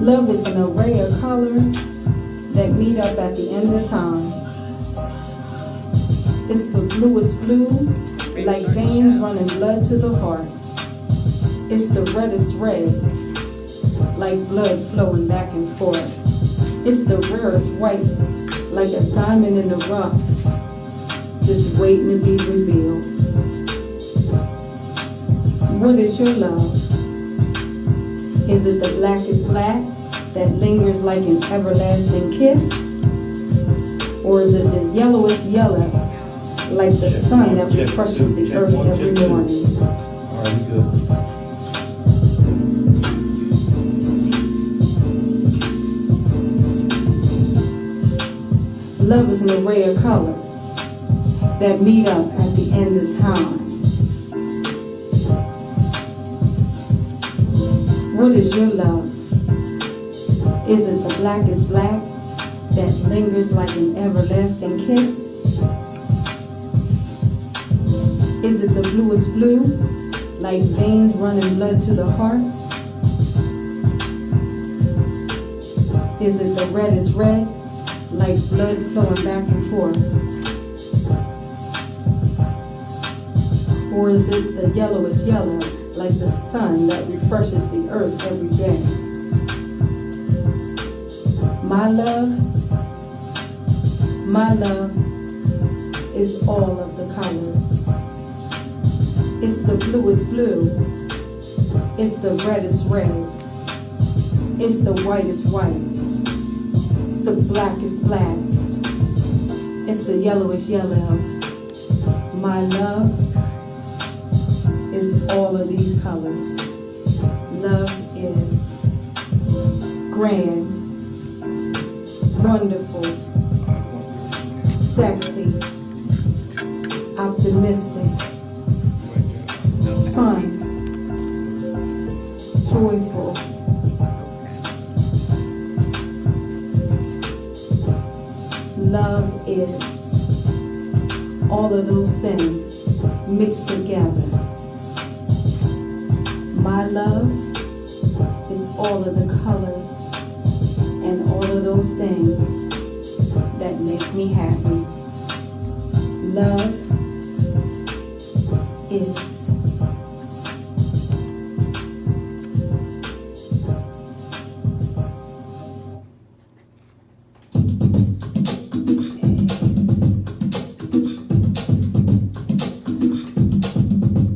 Love is an array of colors that meet up at the end of time. It's the bluest blue, like veins running blood to the heart. It's the reddest red, like blood flowing back and forth. It's the rarest white, like a diamond in the rough, just waiting to be revealed. What is your love? Is it the blackest black that lingers like an everlasting kiss? Or is it the yellowest yellow, like the sun that refreshes the earth every morning? All right, we good. Love is an array of colors that meet up at the end of time. What is your love? Is it the blackest black that lingers like an everlasting kiss? Is it the bluest blue, like veins running blood to the heart? Is it the reddest red, like blood flowing back and forth? Or is it the yellowest yellow, like the sun that refreshes the earth every day? My love is all of the colors. It's the bluest blue, it's the reddest red, it's the whitest white, it's the blackest black, it's the yellowish yellow. My love is all of these colors. Love is grand, wonderful, sexy, optimistic, fun, joyful, love is all of those things mixed together. My love is all of the colors and all of those things that make me happy. Love is.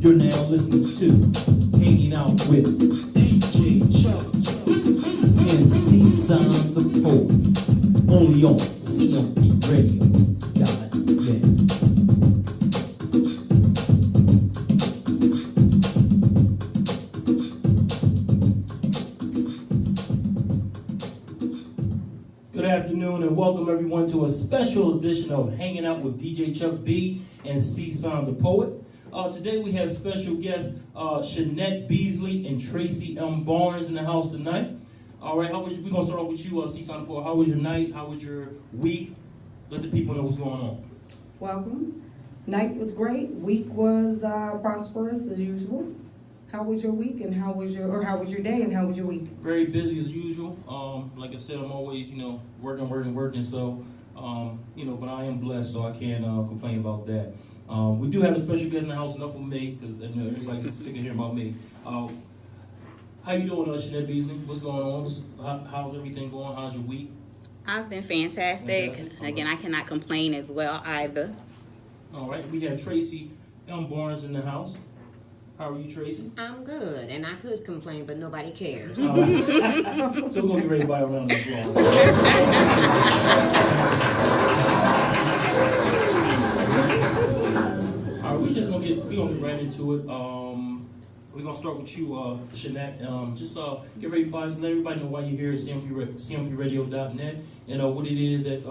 You're now listening to Hanging Out with DJ Chuck and C-Sound the Poet, only on CMPRadio.net. Good afternoon and welcome everyone to a special edition of Hanging Out with DJ Chuck B and C-Sound the Poet. Today we have special guests Shenet, Beasley, and Tracy M. Barnes in the house tonight. All right, we're going to start off with you, C-Sound the Poet. How was your night? How was your week? Let the people know what's going on. Welcome. Night was great. Week was prosperous as usual. How was your week and how was your day and how was your week? Very busy as usual. Like I said, I'm always, working. So, but I am blessed, so I can't complain about that. We do have a special guest in the house, enough for me, because everybody gets sick of hearing about me. How you doing, Shenet Beasley? What's going on? How's everything going? How's your week? I've been fantastic. Again, I cannot complain as well either. All right, we have Tracy M. Barnes in the house. How are you, Tracy? I'm good, and I could complain, but nobody cares. So we're going to get ready to buy around the floor. All right, we're going to get right into it. We're going to start with you, Shenet. Just get ready to let everybody know why you're here at CMPRadio.net and what it is that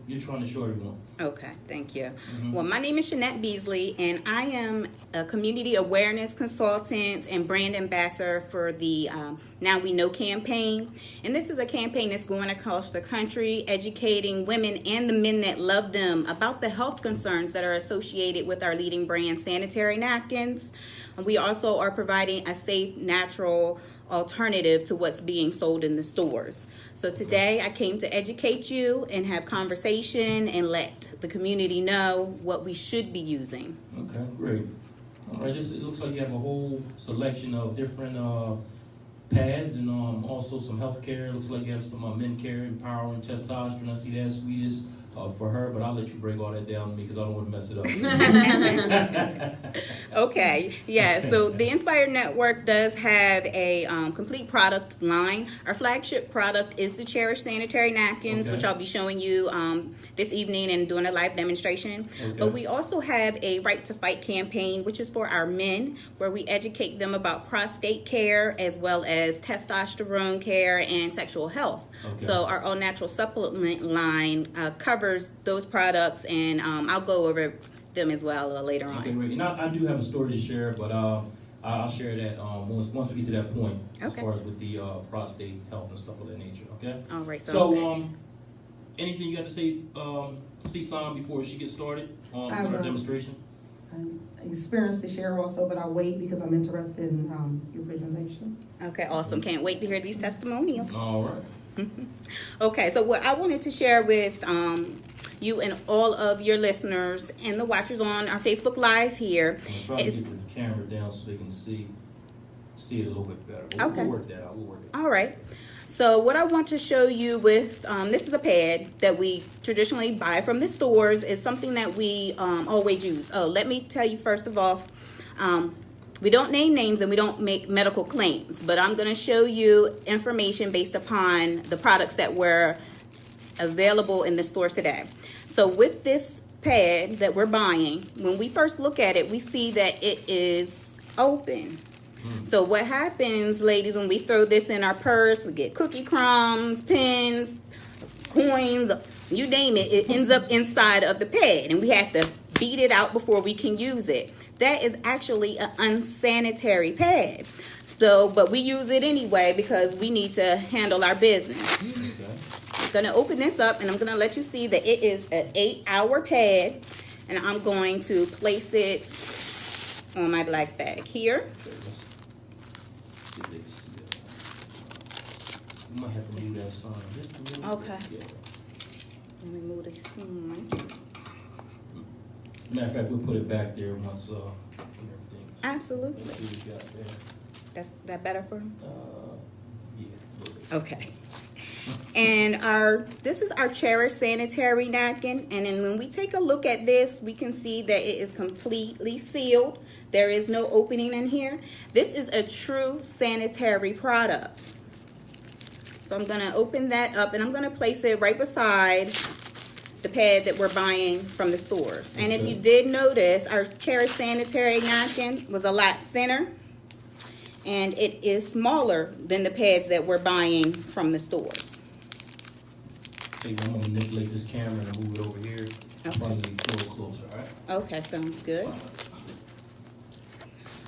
you're trying to show everyone. Okay, thank you. Well, my name is Shenet Beasley, and I am a community awareness consultant and brand ambassador for the Now We Know campaign. And this is a campaign that's going across the country, educating women and the men that love them about the health concerns that are associated with our leading brand sanitary napkins. We also are providing a safe, natural alternative to what's being sold in the stores. So today I came to educate you and have conversation and let the community know what we should be using. Okay, great. All right, it looks like you have a whole selection of different pads and also some health care. It looks like you have some men care, empowering testosterone. I see that sweetest for her, but I'll let you break all that down to me because I don't want to mess it up. Okay, yeah, so the Inspired Network does have a complete product line. Our flagship product is the Cherish Sanitary Napkins, which I'll be showing you this evening and doing a live demonstration. But we also have a Right to Fight campaign, which is for our men, where we educate them about prostate care as well as testosterone care and sexual health. So our all natural supplement line covers those products, and I'll go over them as well later on. Okay, great. And I do have a story to share, but I'll share that once we get to that point, as far as with the prostate health and stuff of that nature. Okay. All right. So anything you got to say, CSON, before she gets started with our demonstration? I'm experienced to share also, but I'll wait because I'm interested in your presentation. Okay, awesome. Can't wait to hear these testimonials. All right. Okay, so what I wanted to share with you and all of your listeners and the watchers on our Facebook Live here I'm trying to get the camera down so they can see it a little bit better. We'll work that out. All right. So what I want to show you with, this is a pad that we traditionally buy from the stores. It's something that we always use. Oh, let me tell you first of all, we don't name names and we don't make medical claims, but I'm going to show you information based upon the products that were available in the stores today. So with this pad that we're buying, when we first look at it, we see that it is open. So what happens, ladies, when we throw this in our purse, we get cookie crumbs, pins, coins, you name it, it ends up inside of the pad, and we have to beat it out before we can use it. That is actually an unsanitary pad. So, but we use it anyway because we need to handle our business. I'm going to open this up, and I'm going to let you see that it is an 8-hour pad, and I'm going to place it on my black bag here. You might have to move that sign just a little bit. Okay. Yeah. Let me move this. Matter of fact, we'll put it back there once everything. Absolutely. Let's see what we got there. That's that better for him? Yeah, a little bit. Okay. And this is our Cherish Sanitary Napkin. And then when we take a look at this, we can see that it is completely sealed. There is no opening in here. This is a true sanitary product. So I'm going to open that up, and I'm going to place it right beside the pad that we're buying from the stores. And if you did notice, our Cherish Sanitary Napkin was a lot thinner, and it is smaller than the pads that we're buying from the stores. Okay, I'm going to manipulate this camera and move it over here. Okay. Bring it a little closer, all right? Okay, sounds good.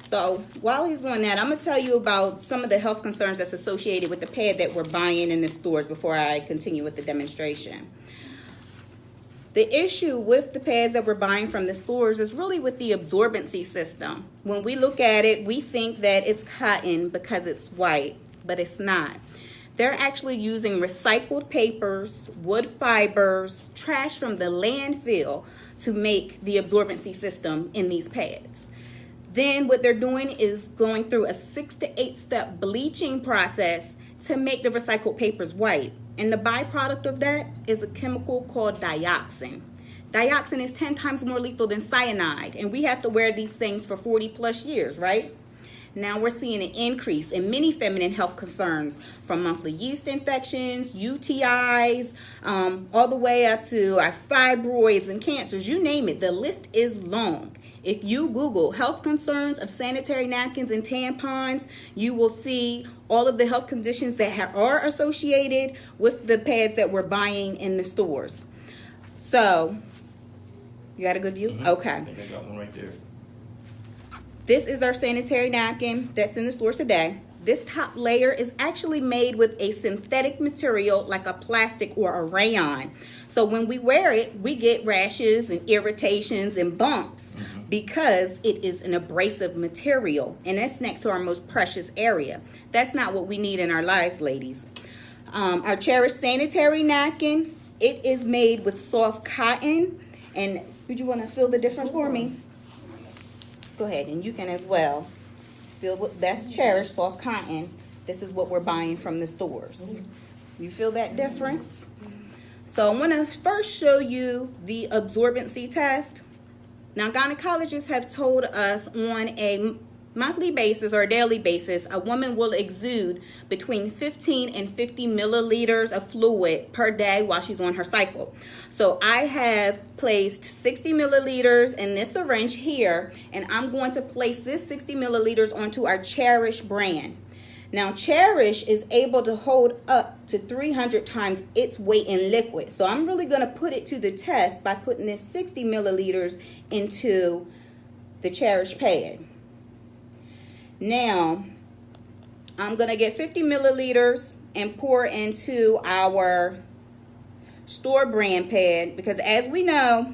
So while he's doing that, I'm going to tell you about some of the health concerns that's associated with the pad that we're buying in the stores before I continue with the demonstration. The issue with the pads that we're buying from the stores is really with the absorbency system. When we look at it, we think that it's cotton because it's white, but it's not. They're actually using recycled papers, wood fibers, trash from the landfill to make the absorbency system in these pads. Then what they're doing is going through a 6 to 8 step bleaching process to make the recycled papers white. And the byproduct of that is a chemical called dioxin. Dioxin is 10 times more lethal than cyanide, and we have to wear these things for 40 plus years, right? Now we're seeing an increase in many feminine health concerns, from monthly yeast infections, UTIs, all the way up to our fibroids and cancers, you name it. The list is long. If you Google health concerns of sanitary napkins and tampons, you will see all of the health conditions that are associated with the pads that we're buying in the stores. So, you got a good view? Okay. I think I got one right there. This is our sanitary napkin that's in the stores today. This top layer is actually made with a synthetic material like a plastic or a rayon. So when we wear it, we get rashes and irritations and bumps because it is an abrasive material. And that's next to our most precious area. That's not what we need in our lives, ladies. Our cherished sanitary napkin, it is made with soft cotton. And would you want to feel the difference for me? Go ahead, and you can as well. Feel what that's cherished soft cotton. This is what we're buying from the stores. You feel that difference? So I want to first show you the absorbency test. Now, gynecologists have told us on a monthly basis or a daily basis, a woman will exude between 15 and 50 milliliters of fluid per day while she's on her cycle. So I have placed 60 milliliters in this syringe here, and I'm going to place this 60 milliliters onto our Cherish brand. Now, Cherish is able to hold up to 300 times its weight in liquid. So I'm really going to put it to the test by putting this 60 milliliters into the Cherish pad. Now, I'm going to get 50 milliliters and pour into our store brand pad, because as we know,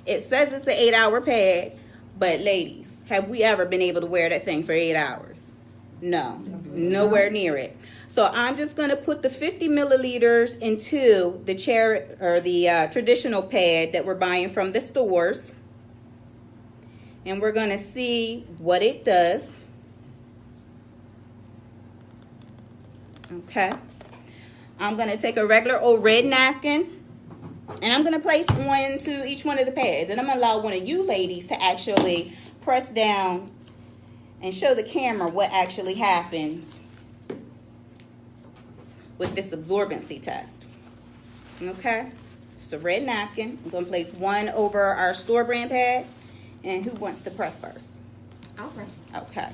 it says it's an 8-hour pad, but ladies, have we ever been able to wear that thing for 8 hours? No, nowhere near it. So I'm just going to put the 50 milliliters into the traditional pad that we're buying from the stores, and we're going to see what it does. Okay, I'm going to take a regular old red napkin, and I'm going to place one to each one of the pads, and I'm going to allow one of you ladies to actually press down and show the camera what actually happens with this absorbency test. Okay, just a red napkin. I'm going to place one over our store brand pad, and who wants to press first? I'll press. Okay.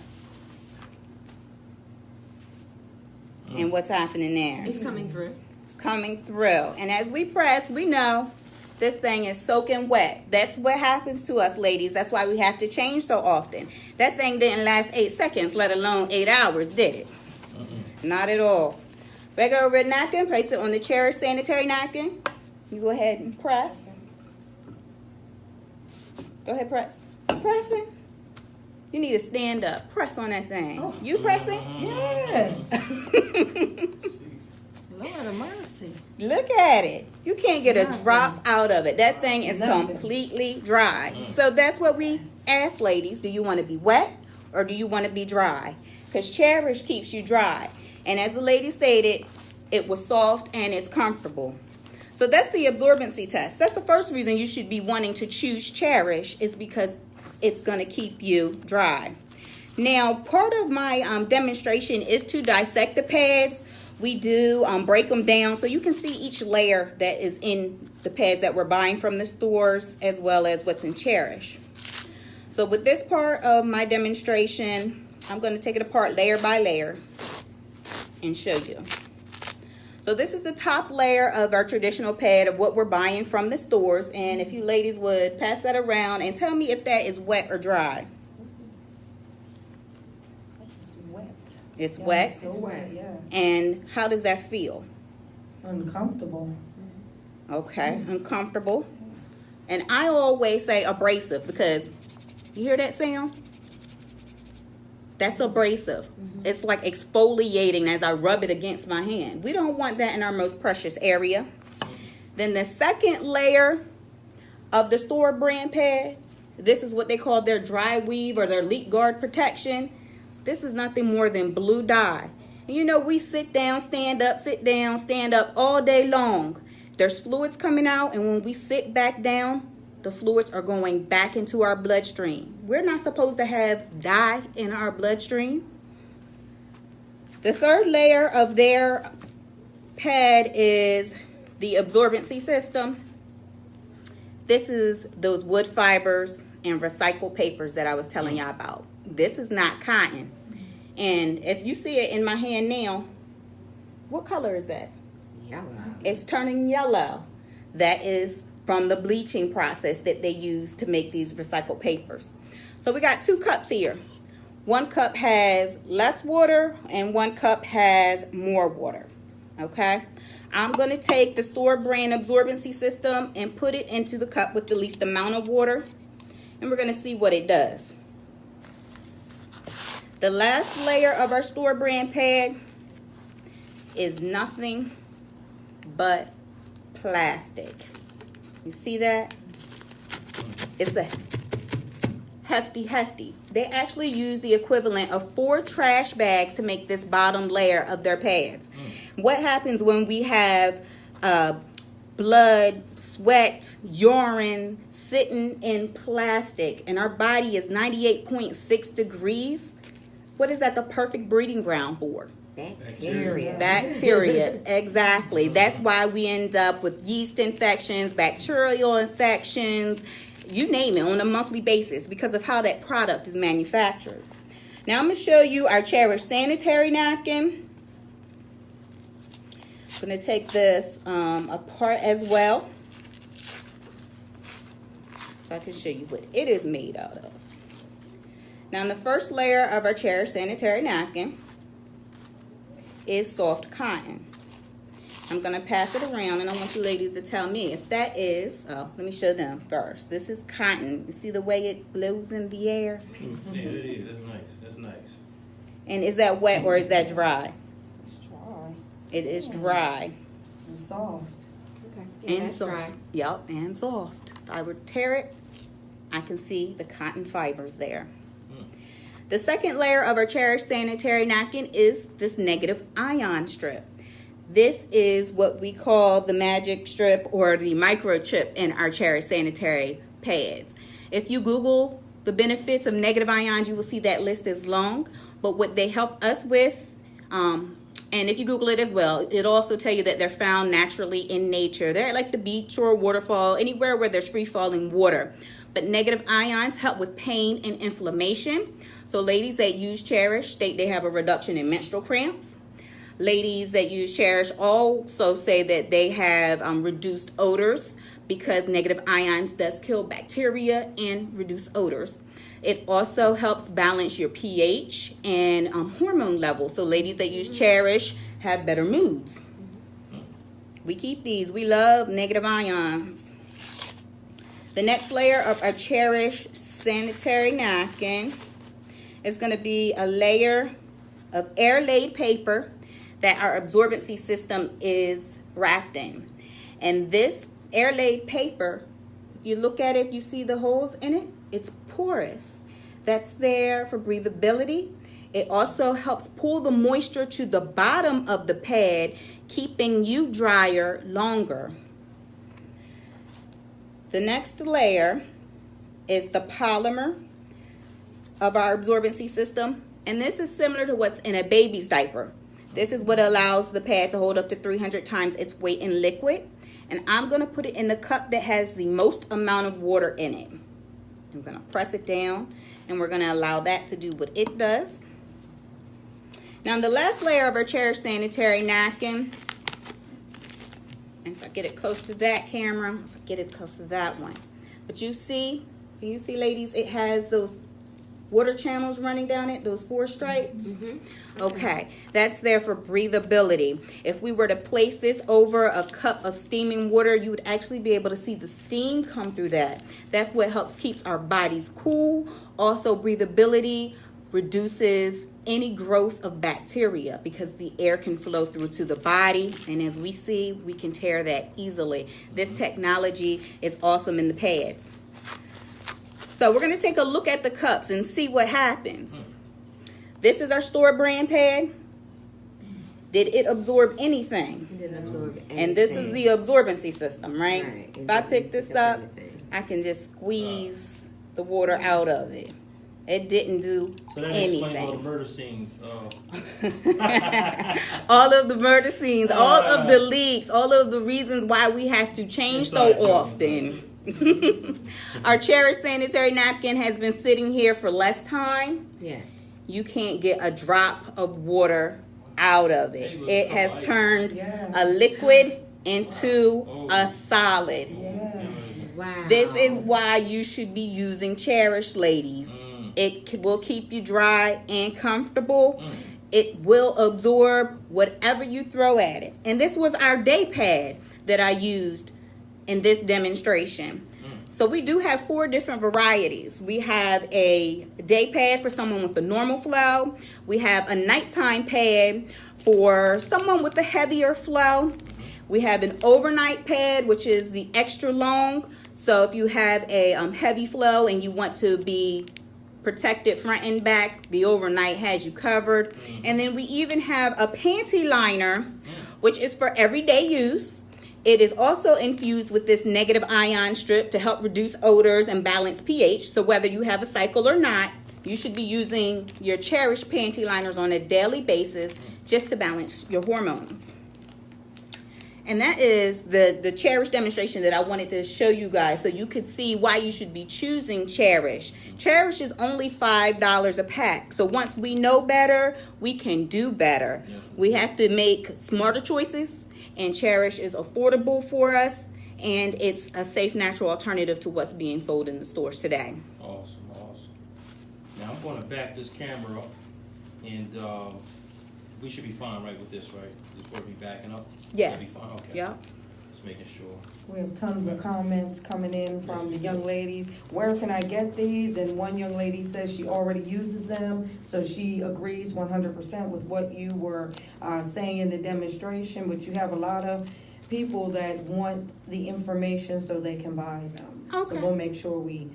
And what's happening there? It's coming through. It's coming through. And as we press, we know this thing is soaking wet. That's what happens to us, ladies. That's why we have to change so often. That thing didn't last 8 seconds, let alone 8 hours, did it? Not at all. Regular red napkin, place it on the Cherish sanitary napkin. You go ahead and press. Go ahead, press. Pressing. You need to stand up. Press on that thing. Oh. You pressing? Yes. Lord of mercy. Look at it. You can't get a Nothing. drop out of it. That thing is Nothing. completely dry. So that's what we ask ladies. Do you want to be wet or do you want to be dry? Because Cherish keeps you dry. And as the lady stated, it was soft and it's comfortable. So that's the absorbency test. That's the first reason you should be wanting to choose Cherish, is because it's going to keep you dry. Now, part of my demonstration is to dissect the pads. We do break them down so you can see each layer that is in the pads that we're buying from the stores, as well as what's in Cherish. So with this part of my demonstration, I'm going to take it apart layer by layer and show you. So this is the top layer of our traditional pad of what we're buying from the stores. And if you ladies would pass that around and tell me if that is wet or dry. It's wet. It's Yeah, wet. It's wet, yeah. And how does that feel? Uncomfortable. Okay, uncomfortable. And I always say abrasive, because you hear that sound? That's abrasive. It's like exfoliating as I rub it against my hand. We don't want that in our most precious area. Then the second layer of the store brand pad, this is what they call their dry weave or their leak guard protection. This is nothing more than blue dye. And you know, we sit down, stand up, sit down, stand up all day long. There's fluids coming out, and when we sit back down, the fluids are going back into our bloodstream. We're not supposed to have dye in our bloodstream. The third layer of their pad is the absorbency system. This is those wood fibers and recycled papers that I was telling y'all about. This is not cotton. And if you see it in my hand now, what color is that? Yellow. It's turning yellow. That is from the bleaching process that they use to make these recycled papers. So we got 2 cups here. 1 cup has less water and 1 cup has more water. Okay? I'm going to take the store brand absorbency system and put it into the cup with the least amount of water. And we're going to see what it does. The last layer of our store brand pad is nothing but plastic. You see that? It's a hefty. They actually use the equivalent of 4 trash bags to make this bottom layer of their pads. What happens when we have blood, sweat, urine sitting in plastic and our body is 98.6 degrees? What is that the perfect breeding ground for? Bacteria, exactly. That's why we end up with yeast infections, bacterial infections, you name it, on a monthly basis because of how that product is manufactured. Now I'm going to show you our Cherish sanitary napkin. I'm going to take this apart as well so I can show you what it is made out of. Now, in the first layer of our Cherish sanitary napkin is soft cotton. I'm going to pass it around, and I want you ladies to tell me if that is, let me show them first. This is cotton. You see the way it blows in the air? Yeah, it is. That's nice. And is that wet or is that dry? It's dry. It is dry. And soft. Okay. Yeah, And that's soft. dry. Yep, and soft. If I would tear it, I can see the cotton fibers there. The second layer of our Cherish sanitary napkin is this negative ion strip. This is what we call the magic strip or the microchip in our Cherish sanitary pads. If you Google the benefits of negative ions, you will see that list is long. But what they help us with, and if you Google it as well, it'll also tell you that they're found naturally in nature. They're at like the beach or waterfall, anywhere where there's free-falling water. But negative ions help with pain and inflammation. So ladies that use Cherish state they have a reduction in menstrual cramps. Ladies that use Cherish also say that they have reduced odors because negative ions does kill bacteria and reduce odors. It also helps balance your pH and hormone levels. So ladies that use Cherish have better moods. We keep these. We love negative ions. The next layer of our Cherish sanitary napkin is going to be a layer of air-laid paper that our absorbency system is wrapped in. And this air-laid paper, if you look at it, you see the holes in it? It's porous. That's there for breathability. It also helps pull the moisture to the bottom of the pad, keeping you drier longer. The next layer is the polymer of our absorbency system. And this is similar to what's in a baby's diaper. This is what allows the pad to hold up to 300 times its weight in liquid. And I'm going to put it in the cup that has the most amount of water in it. I'm going to press it down, and we're going to allow that to do what it does. Now, the last layer of our Cherish sanitary napkin, and if I get it close to that camera, if I get it close to that one. But you see, can you see, ladies, it has those water channels running down it, those 4 stripes? Okay, that's there for breathability. If we were to place this over a cup of steaming water, you would actually be able to see the steam come through that. That's what helps keeps our bodies cool. Also, breathability reduces any growth of bacteria because the air can flow through to the body, and as we see, we can tear that easily. This technology is awesome in the pads. So we're going to take a look at the cups and see what happens. This is our store brand pad. Did it absorb anything? It didn't absorb anything. And this is the absorbency system, right? Right. If I pick this up, Anything. I can just squeeze the water out of it. It didn't do So that anything. explains all the murder scenes. All of the murder scenes, all of the leaks, all of the reasons why we have to change so Inside jokes, often. Our Cherish sanitary napkin has been sitting here for less time. Yes. You can't get a drop of water out of it. It has turned a liquid into a solid. Yeah. Wow. This is why you should be using Cherish, ladies. It will keep you dry and comfortable. It will absorb whatever you throw at it. And this was our day pad that I used in this demonstration. So we do have 4 different varieties. We have a day pad for someone with a normal flow. We have a nighttime pad for someone with a heavier flow. We have an overnight pad, which is the extra long. So if you have a heavy flow and you want to be protected front and back, the overnight has you covered. And then we even have a panty liner, which is for everyday use. It is also infused with this negative ion strip to help reduce odors and balance pH. So whether you have a cycle or not, you should be using your Cherish panty liners on a daily basis just to balance your hormones. And that is the Cherish demonstration that I wanted to show you guys so you could see why you should be choosing Cherish. Cherish is only $5 a pack. So once we know better, we can do better. We have to make smarter choices. And Cherish is affordable for us, and it's a safe, natural alternative to what's being sold in the stores today. Awesome. Now I'm going to back this camera up, and we should be fine, right, with this, right? This where we backing up? Yes. Be fine? Okay. Yep. Just making sure. We have tons of comments coming in from the young ladies. Where can I get these? And one young lady says she already uses them, so she agrees 100% with what you were saying in the demonstration. But you have a lot of people that want the information so they can buy them. Okay. So we'll make sure we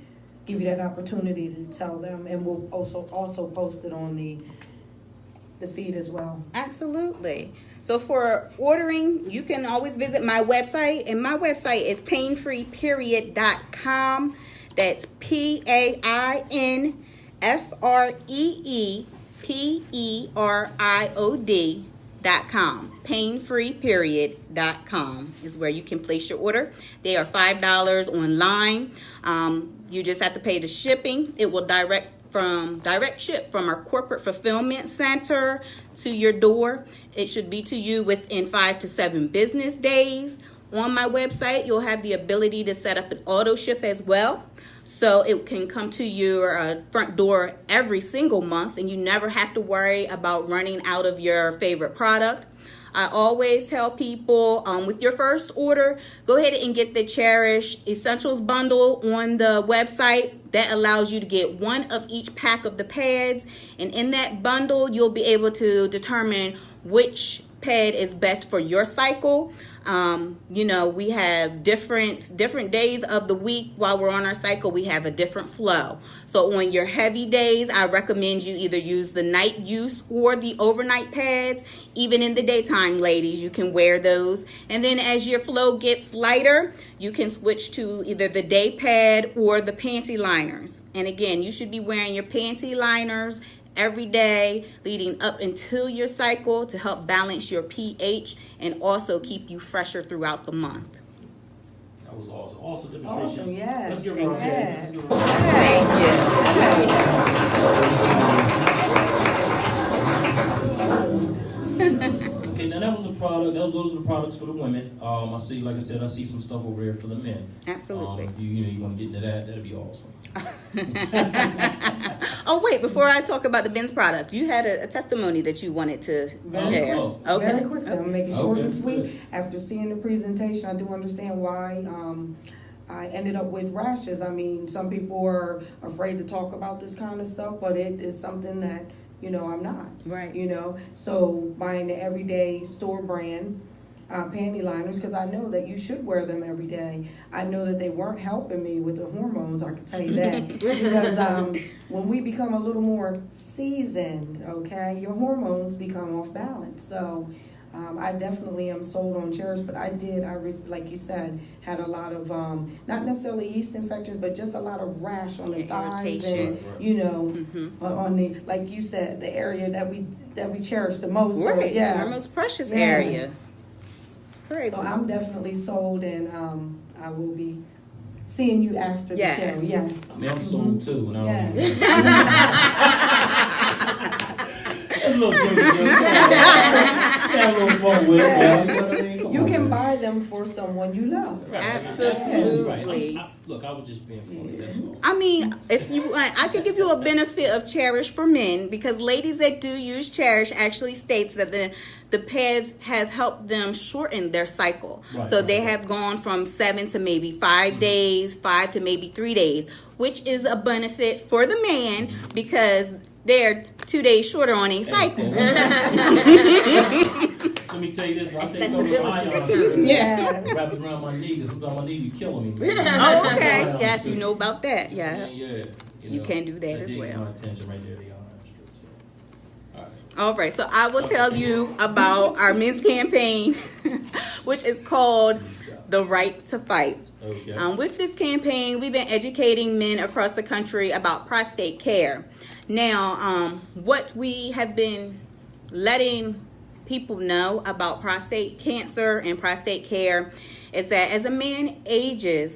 give you that opportunity to tell them, and we'll also post it on the feed as well. Absolutely. So for ordering, you can always visit my website, and my website is painfreeperiod.com. That's painfreeperiod.com. Painfreeperiod.com is where you can place your order. They are $5 online. You just have to pay the shipping. It will direct ship from our corporate fulfillment center to your door. It should be to you within 5 to 7 business days. On my website, you'll have the ability to set up an auto ship as well. So it can come to your front door every single month, and you never have to worry about running out of your favorite product. I always tell people with your first order, go ahead and get the Cherish Essentials bundle on the website. That allows you to get one of each pack of the pads. And in that bundle, you'll be able to determine which pad is best for your cycle. We have different days of the week while we're on our cycle. We have a different flow. So on your heavy days, I recommend you either use the night use or the overnight pads. Even in the daytime, ladies, you can wear those. And then as your flow gets lighter, you can switch to either the day pad or the panty liners. And again, you should be wearing your panty liners every day leading up until your cycle to help balance your pH and also keep you fresher throughout the month. That was awesome. Awesome demonstration. Awesome, yes. Let's give her a round. Yes. Let's give her a round. Thank you. Okay, now that was a product. Those are the products for the women. I see, like I said, I see some stuff over here for the men. Absolutely. If you want to get into that, that'd be awesome. Oh, wait, before I talk about the men's product, you had a testimony that you wanted to share. Oh. Okay. Very quickly, I'm making short and Okay, sweet. good. After seeing the presentation, I do understand why I ended up with rashes. I mean, some people are afraid to talk about this kind of stuff, but it is something that, I'm not. Right. So buying the everyday store brand panty liners, because I know that you should wear them every day. I know that they weren't helping me with the hormones, I can tell you that. Because when we become a little more seasoned, okay, your hormones become off balance. So I definitely am sold on Cherish, but like you said, had a lot of, not necessarily yeast infections, but just a lot of rash on the thighs irritation. and, on the, like you said, the area that we cherish the most. Right. So, yes. Our most precious Yes. area. Great. So I'm definitely sold, and I will be seeing you after the Yes. show. Yes. I mean, I'm sold too. And I don't Yes. That's a little different. have a little fun with it. Man. You know what I mean? Come You on, can man. buy them for someone you love. Right. Absolutely. Right. Look, I was just being funny. That's all. I mean, if you want, I could give you a benefit of Cherish for men, because ladies that do use Cherish actually states that the pads have helped them shorten their cycle. Right, So right, they right. have gone from 7 to maybe 5 days, 5 to maybe 3 days, which is a benefit for the man because they're 2 days shorter on a cycle. Let me tell you this. I take Accessibility those return. Yeah. wrap it around my knee, because sometimes my knee be killing me. Oh, okay. Yes, you know about that. Yeah. Yeah. You can do that as dig well. My attention right there. They are strip. So. All right. All right, so I will tell you about our men's campaign, which is called The Right to Fight. Okay. With this campaign, we've been educating men across the country about prostate care. Now, what we have been letting people know about prostate cancer and prostate care is that as a man ages,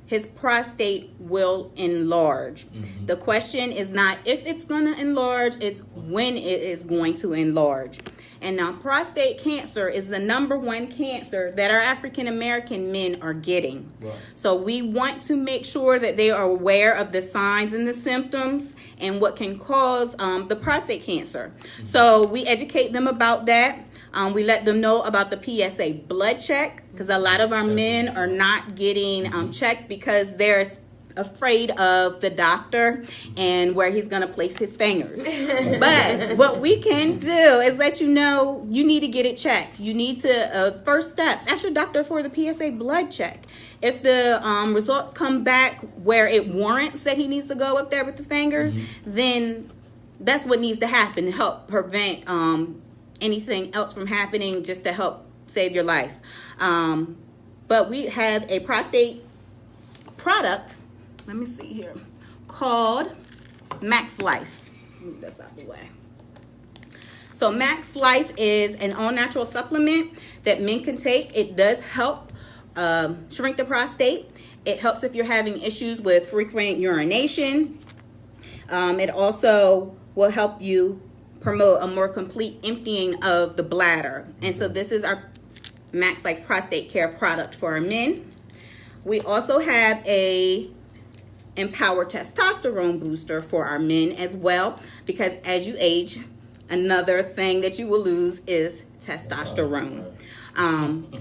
his prostate will enlarge. Mm-hmm. The question is not if it's going to enlarge, it's when it is going to enlarge. And now prostate cancer is the number one cancer that our African American men are getting. Right. So we want to make sure that they are aware of the signs and the symptoms and what can cause the prostate cancer. Mm-hmm. So we educate them about that. We let them know about the PSA blood check, because a lot of our men are not getting checked because they're afraid of the doctor and where he's going to place his fingers. But what we can do is let you know you need to get it checked. You need to, first steps, ask your doctor for the PSA blood check. If the results come back where it warrants that he needs to go up there with the fingers, then that's what needs to happen to help prevent anything else from happening, just to help save your life. But we have a prostate product, let me see here, called Max Life. Move this out of the way. So Max Life is an all-natural supplement that men can take. It does help shrink the prostate. It helps if you're having issues with frequent urination. It also will help you promote a more complete emptying of the bladder. And so this is our Max Life prostate care product for our men. We also have a Empower testosterone booster for our men as well, because as you age, another thing that you will lose is testosterone.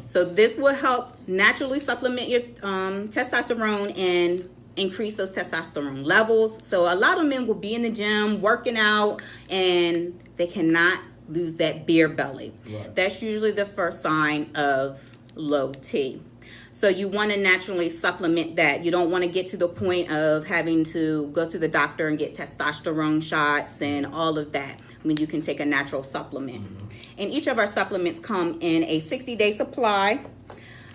So this will help naturally supplement your testosterone and increase those testosterone levels. So a lot of men will be in the gym working out and they cannot lose that beer belly. Right. That's usually the first sign of low T. So you want to naturally supplement that. You don't want to get to the point of having to go to the doctor and get testosterone shots and all of that. I mean, you can take a natural supplement. And each of our supplements come in a 60-day supply.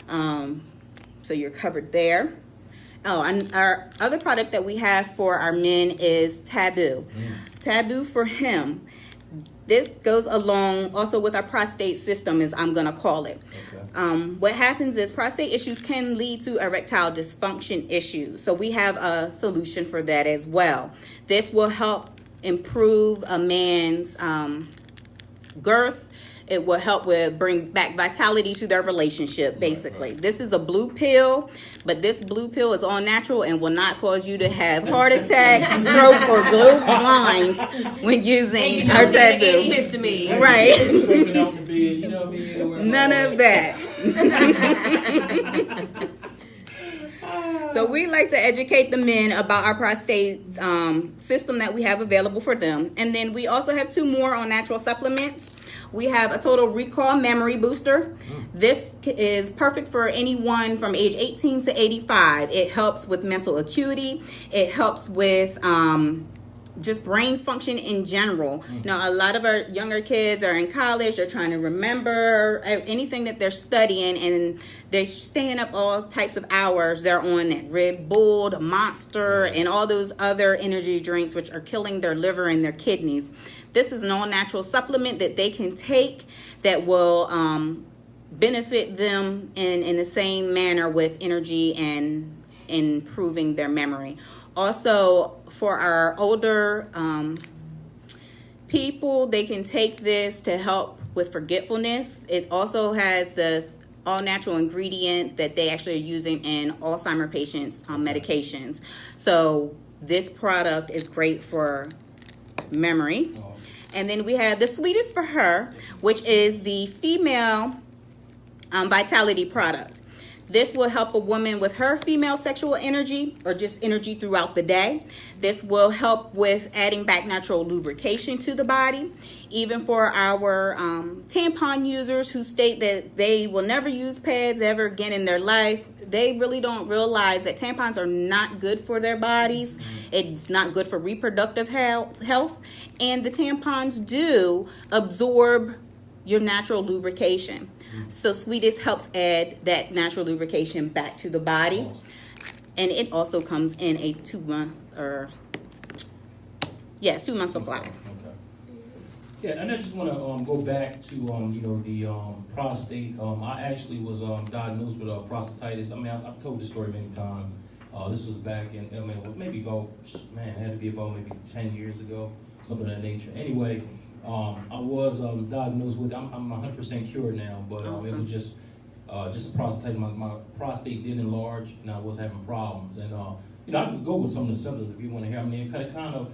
So you're covered there. Oh, and our other product that we have for our men is Taboo. Taboo for him. This goes along also with our prostate system, as I'm going to call it. Okay. What happens is prostate issues can lead to erectile dysfunction issues. So we have a solution for that as well. This will help improve a man's girth. It will help with bring back vitality to their relationship, basically. Right. This is a blue pill, but this blue pill is all natural and will not cause you to have heart attacks, stroke, or go blind when using our Taboo. Histamine. Right. Stroking out the bed, you know what I mean? None of that. So we like to educate the men about our prostate system that we have available for them. And then we also have 2 more on natural supplements. We have a Total Recall Memory Booster. This is perfect for anyone from age 18 to 85. It helps with mental acuity. It helps with just brain function in general. Now, a lot of our younger kids are in college. They're trying to remember anything that they're studying, and they're staying up all types of hours. They're on that Red Bull, the Monster, and all those other energy drinks, which are killing their liver and their kidneys. This is an all-natural supplement that they can take that will benefit them in the same manner with energy and improving their memory. Also, for our older people, they can take this to help with forgetfulness. It also has the all-natural ingredient that they actually are using in Alzheimer patients' medications. So this product is great for memory. And then we have the Sweetest for Her, which is the female vitality product. This will help a woman with her female sexual energy or just energy throughout the day. This will help with adding back natural lubrication to the body. Even for our tampon users who state that they will never use pads ever again in their life, they really don't realize that tampons are not good for their bodies. It's not good for reproductive health. And the tampons do absorb your natural lubrication. So Sweetest helps add that natural lubrication back to the body. And it also comes in a 2-month supply. Okay. Yeah, and I just want to go back to the prostate. I actually was diagnosed with prostatitis. I mean, I've told this story many times. This was back in maybe about it had to be about maybe 10 years ago, something of that nature. Anyway. I was diagnosed with. I'm 100% cured now, but Awesome. It was just prostatitis. My prostate did enlarge, and I was having problems. And I can go with some of the symptoms if you want to hear. I mean, it kind of